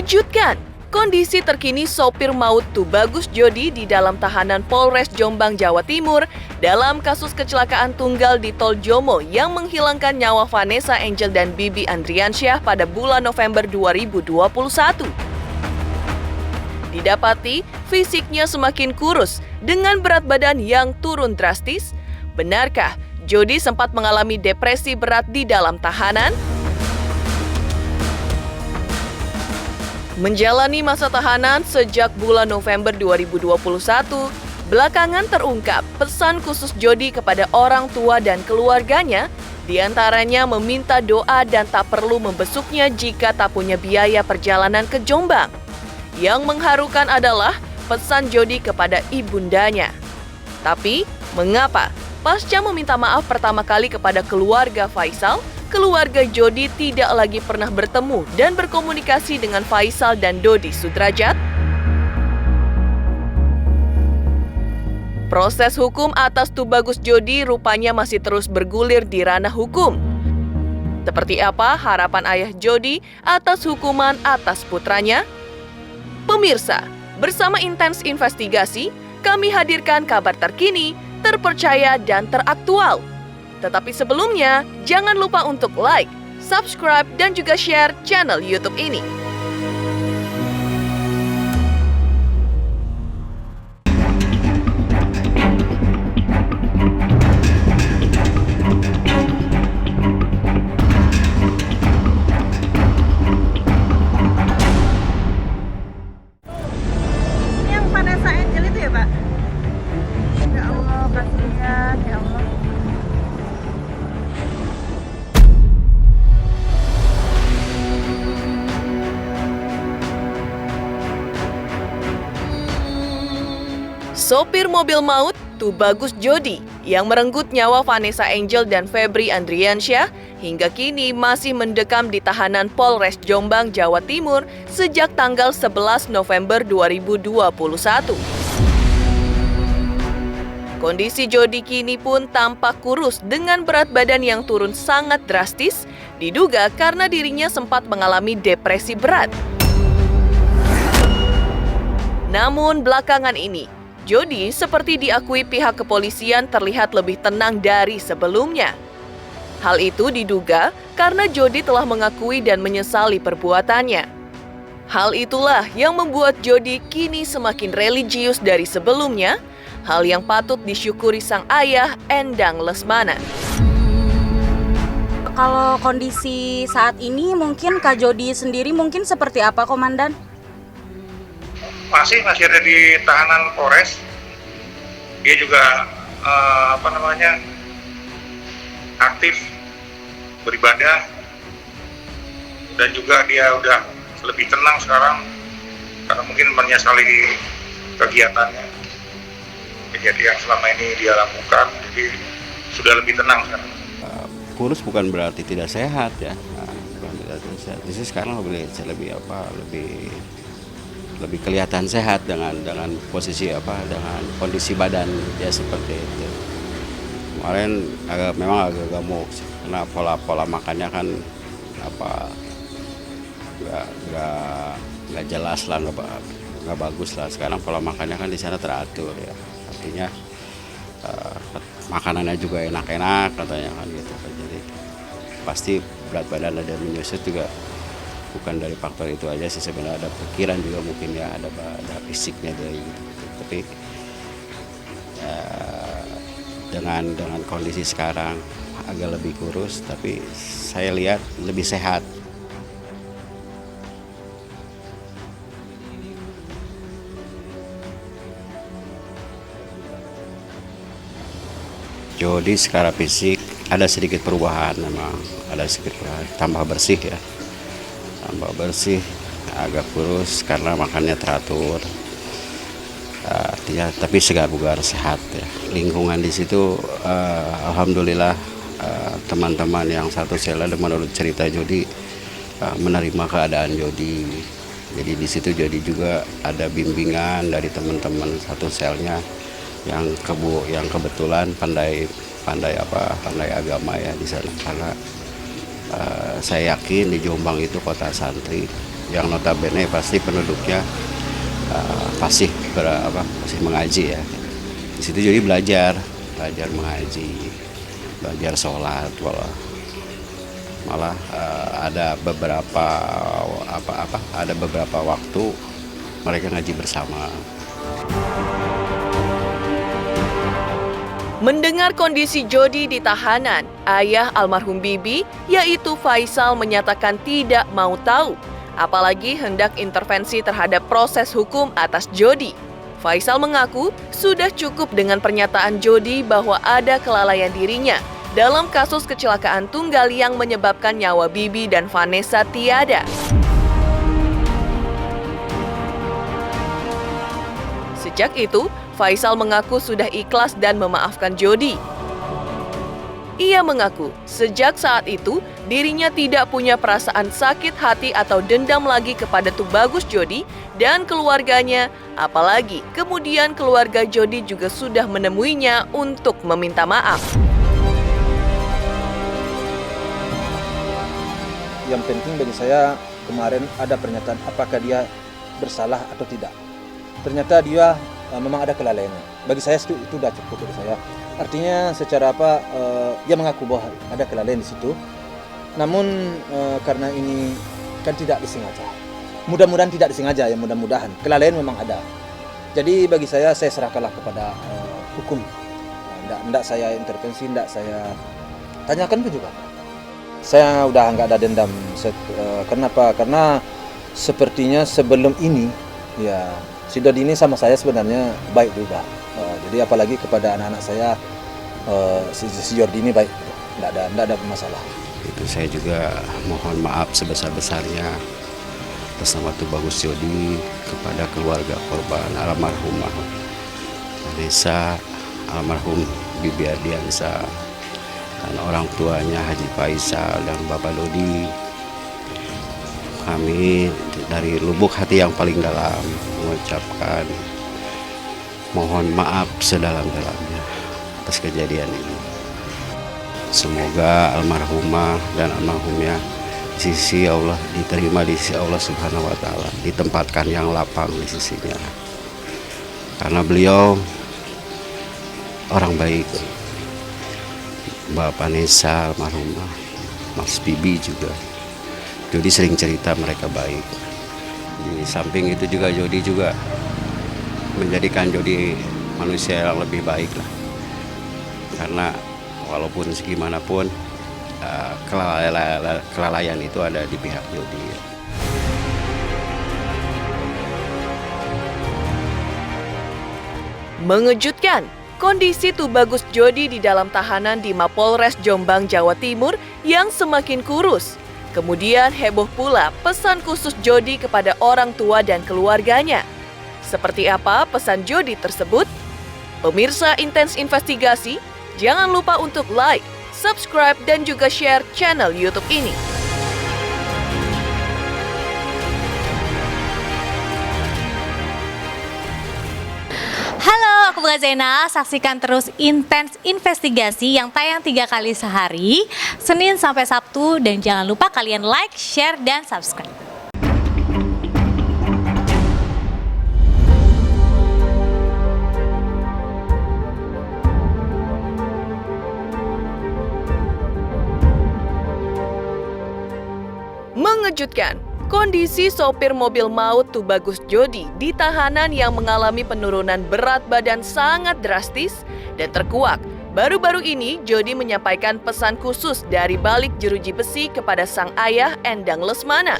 Mengejutkan, kondisi terkini sopir maut Tubagus Jody di dalam tahanan Polres Jombang, Jawa Timur dalam kasus kecelakaan tunggal di Tol Jomo yang menghilangkan nyawa Vanessa Angel dan Bibi Andriansyah pada bulan November 2021. Didapati, fisiknya semakin kurus dengan berat badan yang turun drastis. Benarkah Jody sempat mengalami depresi berat di dalam tahanan? Menjalani masa tahanan sejak bulan November 2021, belakangan terungkap pesan khusus Jody kepada orang tua dan keluarganya, diantaranya meminta doa dan tak perlu membesuknya jika tak punya biaya perjalanan ke Jombang. Yang mengharukan adalah pesan Jody kepada ibundanya. Tapi, mengapa pasca meminta maaf pertama kali kepada keluarga Faisal, keluarga Jody tidak lagi pernah bertemu dan berkomunikasi dengan Faisal dan Dodi Sudrajat? Proses hukum atas Tubagus Jody rupanya masih terus bergulir di ranah hukum. Seperti apa harapan ayah Jody atas hukuman atas putranya? Pemirsa, bersama Intens Investigasi, kami hadirkan kabar terkini, terpercaya, dan teraktual. Tetapi sebelumnya, jangan lupa untuk like, subscribe, dan juga share channel YouTube ini. Ini yang Vanessa Angel itu ya, Pak? Ya Allah, kasihan, ya Allah. Sopir mobil maut Tubagus Jody yang merenggut nyawa Vanessa Angel dan Febri Andriansyah hingga kini masih mendekam di tahanan Polres Jombang, Jawa Timur sejak tanggal 11 November 2021. Kondisi Jody kini pun tampak kurus dengan berat badan yang turun sangat drastis, diduga karena dirinya sempat mengalami depresi berat. Namun belakangan ini, Jody seperti diakui pihak kepolisian terlihat lebih tenang dari sebelumnya. Hal itu diduga karena Jody telah mengakui dan menyesali perbuatannya. Hal itulah yang membuat Jody kini semakin religius dari sebelumnya, hal yang patut disyukuri sang ayah Endang Lesmana. Kalau kondisi saat ini mungkin Kak Jody sendiri mungkin seperti apa, Komandan? Masih ada di tahanan Polres. Dia juga aktif beribadah, dan juga dia udah lebih tenang sekarang karena mungkin menyesali kegiatannya, kejadian yang selama ini dia lakukan, jadi sudah lebih tenang sekarang. Kurus bukan berarti tidak sehat ya. Bukan berarti sehat. Jadi sekarang lebih kelihatan sehat dengan posisi dengan kondisi badan dia seperti itu. Kemarin memang agak gemuk karena pola makannya kan nggak jelas lah, nggak bagus lah. Sekarang pola makannya kan di sana teratur ya, artinya makanannya juga enak-enak katanya kan gitu. Jadi pasti berat badan ada menyusut juga. Bukan dari faktor itu aja sih, sebenarnya ada pikiran juga mungkin ya, ada fisiknya dari gitu. Tapi dengan kondisi sekarang agak lebih kurus, tapi saya lihat lebih sehat. Jody secara fisik ada sedikit perubahan, memang ada sedikit perubahan, tambah bersih ya. Tambah bersih, agak kurus karena makannya teratur. Artinya, tapi segar bugar sehat ya. Lingkungan di situ, alhamdulillah teman-teman yang satu sel ada menurut cerita Jody menerima keadaan Jody. Jadi di situ Jody juga ada bimbingan dari teman-teman satu selnya yang kebetulan pandai agama ya di sana, karena saya yakin di Jombang itu kota santri, yang notabene pasti penduduknya fasih fasih mengaji ya. Di situ Jody belajar mengaji, belajar sholat, malah ada beberapa waktu mereka ngaji bersama. Mendengar kondisi Jody di tahanan, ayah almarhum Bibi, yaitu Faisal, menyatakan tidak mau tahu, apalagi hendak intervensi terhadap proses hukum atas Jody. Faisal mengaku sudah cukup dengan pernyataan Jody bahwa ada kelalaian dirinya dalam kasus kecelakaan tunggal yang menyebabkan nyawa Bibi dan Vanessa tiada. Sejak itu, Faisal mengaku sudah ikhlas dan memaafkan Jody. Ia mengaku sejak saat itu dirinya tidak punya perasaan sakit hati atau dendam lagi kepada Tubagus Jody dan keluarganya, apalagi kemudian keluarga Jody juga sudah menemuinya untuk meminta maaf. Yang penting bagi saya kemarin ada pernyataan apakah dia bersalah atau tidak. Ternyata dia memang ada kelalaiannya. Bagi saya itu sudah cukup bagi saya. Artinya secara dia mengaku bahwa ada kelalaian di situ. Namun karena ini kan tidak disengaja. Mudah-mudahan tidak disengaja ya, mudah-mudahan. Kelalaian memang ada. Jadi bagi saya serahkanlah kepada hukum. Tidak saya intervensi, tidak saya tanyakan pun juga. Saya udah nggak ada dendam. Kenapa? Karena sepertinya sebelum ini ya si Dodi ini sama saya sebenarnya baik juga. Jadi apalagi kepada anak-anak saya si Jordi ini baik, tidak ada masalah. Itu saya juga mohon maaf sebesar-besarnya atas nama Tubagus Jody kepada keluarga korban almarhumah Vanessa, almarhum Bibi Ardiansa, dan orang tuanya Haji Faisal dan Bapak Dodi. Kami dari lubuk hati yang paling dalam mengucapkan mohon maaf sedalam-dalamnya atas kejadian ini. Semoga almarhumah dan almarhumnya di sisi Allah diterima di sisi Allah Subhanahu wa Ta'ala, ditempatkan yang lapang di sisinya. Karena beliau orang baik. Mbak Vanessa almarhumah, Mas Bibi juga. Jody sering cerita mereka baik. Di samping itu juga Jody juga menjadikan Jody manusia yang lebih baik lah. Karena walaupun segimanapun kelalaian itu ada di pihak Jody. Mengejutkan, kondisi Tubagus Jody di dalam tahanan di Mapolres Jombang, Jawa Timur yang semakin kurus. Kemudian heboh pula pesan khusus Jody kepada orang tua dan keluarganya. Seperti apa pesan Jody tersebut? Pemirsa Intens Investigasi, jangan lupa untuk like, subscribe, dan juga share channel YouTube ini. Halo, aku Bunga Zena. Saksikan terus Intens Investigasi yang tayang 3 kali sehari, Senin sampai Sabtu. Dan jangan lupa kalian like, share, dan subscribe. Mengejutkan, kondisi sopir mobil maut Tubagus Jody di tahanan yang mengalami penurunan berat badan sangat drastis dan terkuak. Baru-baru ini Jody menyampaikan pesan khusus dari balik jeruji besi kepada sang ayah Endang Lesmana.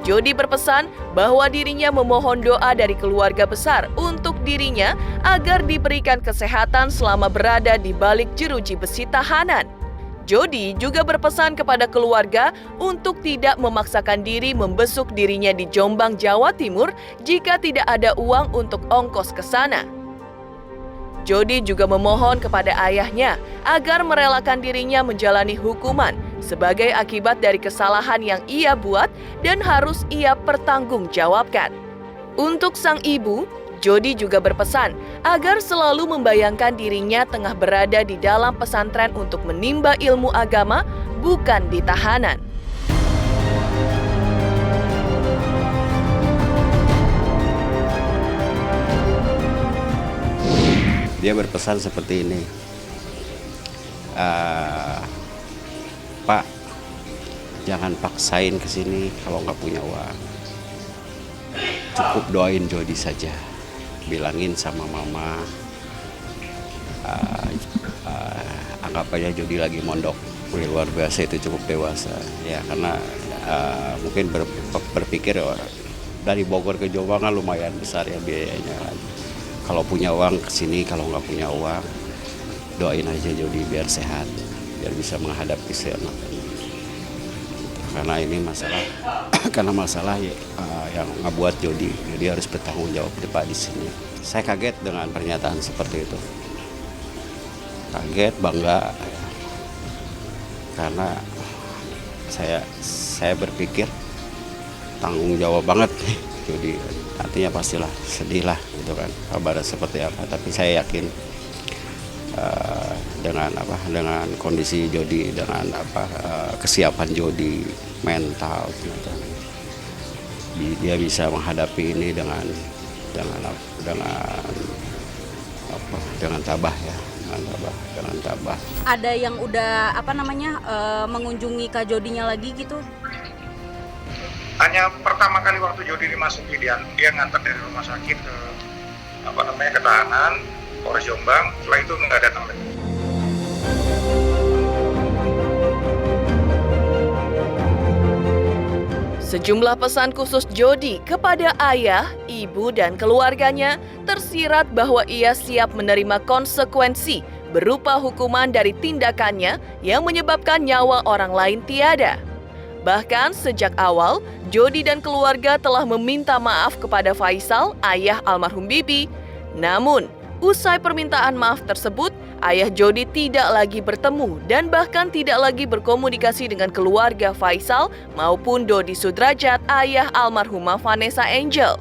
Jody berpesan bahwa dirinya memohon doa dari keluarga besar untuk dirinya agar diberikan kesehatan selama berada di balik jeruji besi tahanan. Jody juga berpesan kepada keluarga untuk tidak memaksakan diri membesuk dirinya di Jombang, Jawa Timur jika tidak ada uang untuk ongkos ke sana. Jody juga memohon kepada ayahnya agar merelakan dirinya menjalani hukuman sebagai akibat dari kesalahan yang ia buat dan harus ia pertanggungjawabkan. Untuk sang ibu, Jody juga berpesan agar selalu membayangkan dirinya tengah berada di dalam pesantren untuk menimba ilmu agama, bukan di tahanan. dia berpesan seperti ini, Pak, jangan paksain ke sini kalau nggak punya uang. Cukup doain Jody saja. Bilangin sama mama, anggap aja Jody lagi mondok. Luar biasa, itu cukup dewasa. Ya karena mungkin berpikir dari Bogor ke Jombang kan lumayan besar ya biayanya. Kalau punya uang ke sini, kalau nggak punya uang, doain aja Jody biar sehat, biar bisa menghadapi semua. Karena ini masalah, karena masalah yang ngebuat Jody harus bertanggung jawab Pak di sini. Saya kaget dengan pernyataan seperti itu. Kaget, bangga, karena saya berpikir tanggung jawab banget nih. Jadi artinya pastilah sedih lah gitu kan, kabar seperti apa. Tapi saya yakin dengan kondisi Jody, dengan kesiapan Jody mental gitu, dia bisa menghadapi ini dengan tabah ya, dengan tabah. Ada yang udah mengunjungi Kak Jodinya lagi gitu? Hanya pertama kali waktu Jody dimasuki, dia ngantar dari rumah sakit ke ketahanan Polres Jombang. Setelah itu nggak datang lagi. Sejumlah pesan khusus Jody kepada ayah, ibu, dan keluarganya tersirat bahwa ia siap menerima konsekuensi berupa hukuman dari tindakannya yang menyebabkan nyawa orang lain tiada. Bahkan sejak awal, Jody dan keluarga telah meminta maaf kepada Faisal, ayah almarhum Bibi. Namun, usai permintaan maaf tersebut, ayah Jody tidak lagi bertemu dan bahkan tidak lagi berkomunikasi dengan keluarga Faisal maupun Dodi Sudrajat, ayah almarhumah Vanessa Angel.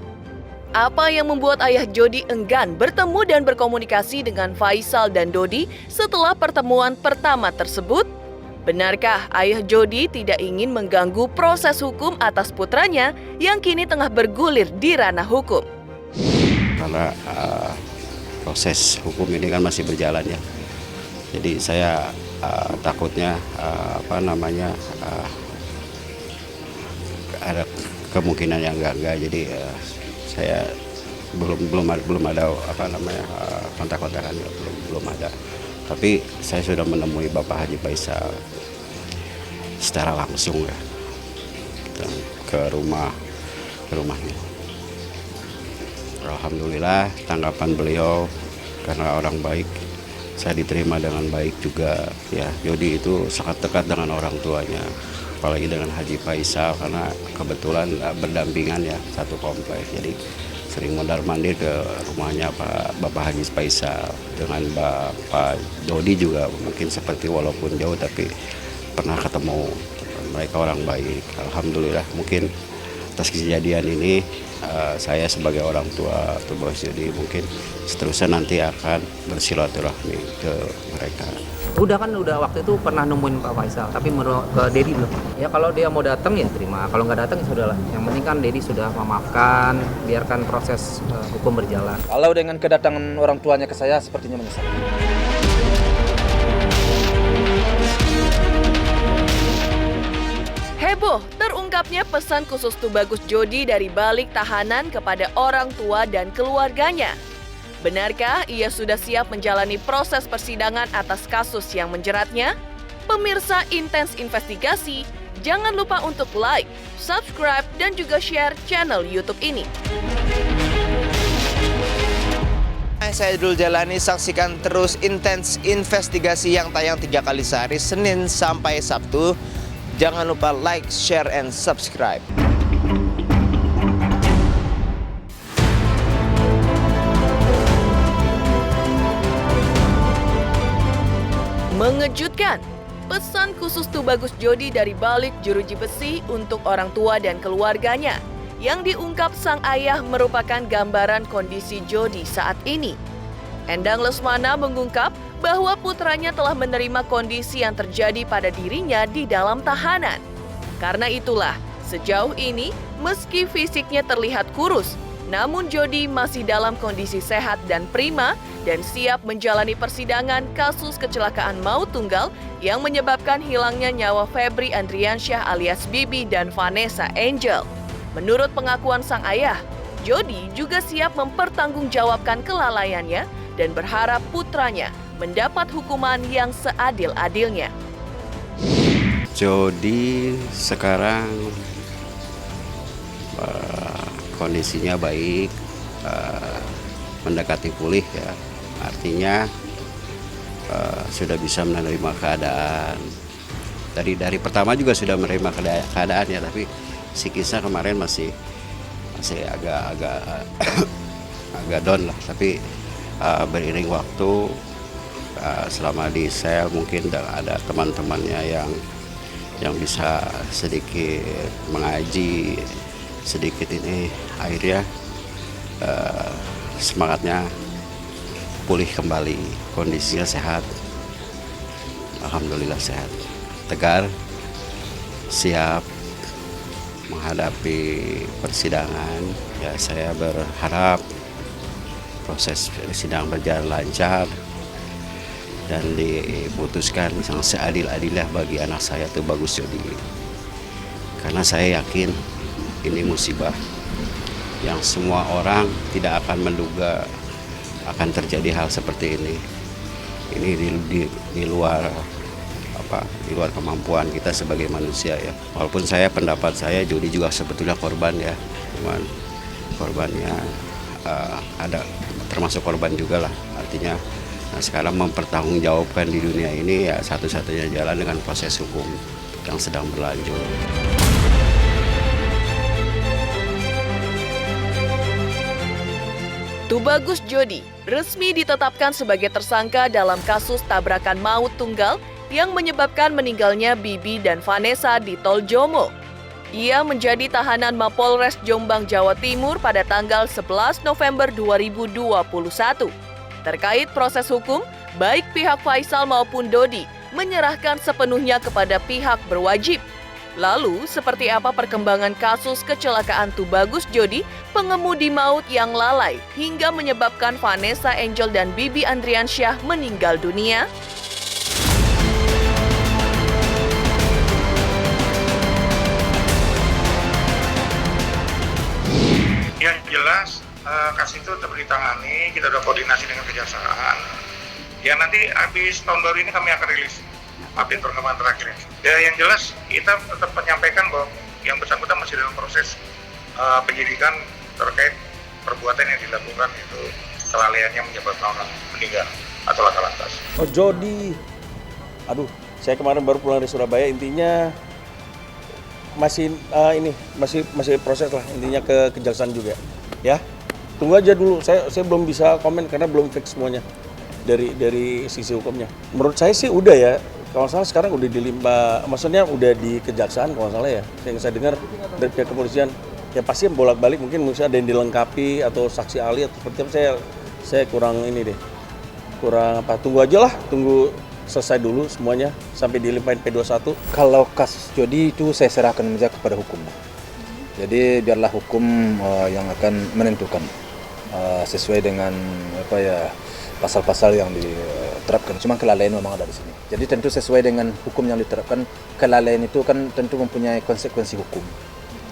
Apa yang membuat ayah Jody enggan bertemu dan berkomunikasi dengan Faisal dan Dodi setelah pertemuan pertama tersebut? Benarkah ayah Jody tidak ingin mengganggu proses hukum atas putranya yang kini tengah bergulir di ranah hukum? Karena proses hukum ini kan masih berjalan ya. Jadi saya takutnya ada kemungkinan yang enggak. Jadi saya belum ada kontak-kontakan, belum ada. Tapi saya sudah menemui Bapak Haji Faisal secara langsung ya, ke rumahnya. Alhamdulillah tanggapan beliau, karena orang baik, saya diterima dengan baik juga ya. Jody itu sangat dekat dengan orang tuanya, apalagi dengan Haji Faisal karena kebetulan berdampingan ya, satu komplek. Jadi sering mondar-mandir ke rumahnya Bapak Haji Faisal. Dengan Bapak Dodi juga mungkin seperti walaupun jauh tapi pernah ketemu. Mereka orang baik, alhamdulillah. Mungkin atas kejadian ini saya sebagai orang tua atau bos Jody mungkin seterusnya nanti akan bersilaturahmi ke mereka. Udah waktu itu pernah nemuin Pak Faisal, tapi menurut ke Dedi belum. Ya kalau dia mau datang ya terima, kalau nggak datang ya sudahlah. Yang penting kan Dedi sudah memaafkan, biarkan proses hukum berjalan. Kalau dengan kedatangan orang tuanya ke saya sepertinya menyesal. Heboh terungkapnya pesan khusus Tubagus Jody dari balik tahanan kepada orang tua dan keluarganya. Benarkah ia sudah siap menjalani proses persidangan atas kasus yang menjeratnya? Pemirsa Intens Investigasi, jangan lupa untuk like, subscribe, dan juga share channel YouTube ini. Saya Dul Jalani, saksikan terus Intens Investigasi yang tayang 3 kali sehari, Senin sampai Sabtu. Jangan lupa like, share, and subscribe. Mengejutkan, pesan khusus Tubagus Jody dari balik jeruji besi untuk orang tua dan keluarganya. Yang diungkap sang ayah merupakan gambaran kondisi Jody saat ini. Endang Lesmana mengungkap bahwa putranya telah menerima kondisi yang terjadi pada dirinya di dalam tahanan. Karena itulah, sejauh ini meski fisiknya terlihat kurus, namun Jody masih dalam kondisi sehat dan prima dan siap menjalani persidangan kasus kecelakaan maut tunggal yang menyebabkan hilangnya nyawa Febri Andriansyah alias Bibi dan Vanessa Angel. Menurut pengakuan sang ayah, Jody juga siap mempertanggungjawabkan kelalaiannya dan berharap putranya mendapat hukuman yang seadil-adilnya. Jody sekarang kondisinya baik, mendekati pulih ya. Artinya sudah bisa menerima keadaan. Dari pertama juga sudah menerima keadaan ya, tapi psikisnya kemarin masih agak agak down lah. Tapi beriring waktu, selama di sel mungkin ada teman-temannya yang bisa sedikit mengaji, sedikit ini akhirnya semangatnya pulih kembali, kondisinya sehat, alhamdulillah sehat, tegar, siap menghadapi persidangan. Ya, saya berharap proses sidang berjalan lancar dan diputuskan yang seadil-adilnya bagi anak saya Tubagus Jody. Karena saya yakin ini musibah yang semua orang tidak akan menduga akan terjadi hal seperti ini. Ini di luar kemampuan kita sebagai manusia ya. Walaupun pendapat saya Jody juga sebetulnya korban ya, cuman korbannya ada termasuk korban juga lah. Artinya sekarang mempertanggungjawabkan di dunia ini ya satu-satunya jalan dengan proses hukum yang sedang berlanjut. Tubagus Jody resmi ditetapkan sebagai tersangka dalam kasus tabrakan maut tunggal yang menyebabkan meninggalnya Bibi dan Vanessa di Tol Jomo. Ia menjadi tahanan Mapolres Jombang, Jawa Timur pada tanggal 11 November 2021. Terkait proses hukum, baik pihak Faisal maupun Dodi menyerahkan sepenuhnya kepada pihak berwajib. Lalu, seperti apa perkembangan kasus kecelakaan Tubagus Jody, pengemudi maut yang lalai hingga menyebabkan Vanessa Angel dan Bibi Andriansyah meninggal dunia? Yang jelas kasus itu tetap ditangani, kita sudah koordinasi dengan kejaksaan. Ya nanti habis tahun baru ini kami akan rilis update perkembangan terakhirnya. Ya yang jelas kita tetap menyampaikan bahwa yang bersangkutan masih dalam proses penyidikan terkait perbuatan yang dilakukan itu kelalaiannya menyebabkan orang meninggal atau laka lantas. Oh Jody, saya kemarin baru pulang dari Surabaya, intinya masih masih proses lah, intinya ke kejaksaan juga ya. Tunggu aja dulu, saya belum bisa komen karena belum fix semuanya dari sisi hukumnya. Menurut saya sih udah ya, kalau salah sekarang udah maksudnya udah di kejaksaan kalau salah ya. Yang saya dengar dari pihak kepolisian ya pasti bolak-balik, mungkin ada yang dilengkapi atau saksi ahli atau seperti apa, saya kurang tunggu aja lah, tunggu selesai dulu semuanya sampai dilimpahin P21. Kalau kasus Jody itu saya serahkan saja kepada hukum. Jadi biarlah hukum yang akan menentukan sesuai dengan pasal-pasal yang diterapkan. Cuma kelalaian memang ada di sini. Jadi tentu sesuai dengan hukum yang diterapkan, kelalaian itu kan tentu mempunyai konsekuensi hukum.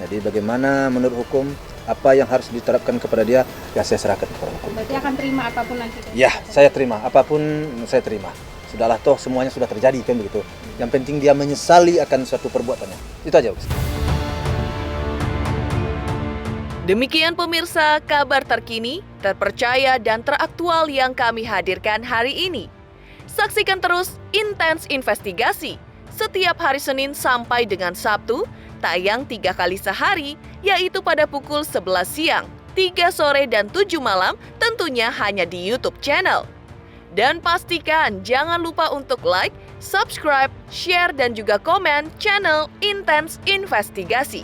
Jadi bagaimana menurut hukum, apa yang harus diterapkan kepada dia, ya saya serahkan kepada hukum. Berarti akan terima apapun nanti? Ya, saya terima. Apapun saya terima. Sudahlah, toh semuanya sudah terjadi kan begitu. Yang penting dia menyesali akan suatu perbuatannya. Itu aja. Demikian pemirsa, kabar terkini, terpercaya dan teraktual yang kami hadirkan hari ini. Saksikan terus Intens Investigasi setiap hari Senin sampai dengan Sabtu, tayang 3 kali sehari, yaitu pada pukul 11 siang, 3 sore dan 7 malam, tentunya hanya di YouTube channel. Dan pastikan jangan lupa untuk like, subscribe, share dan juga komen channel Intens Investigasi.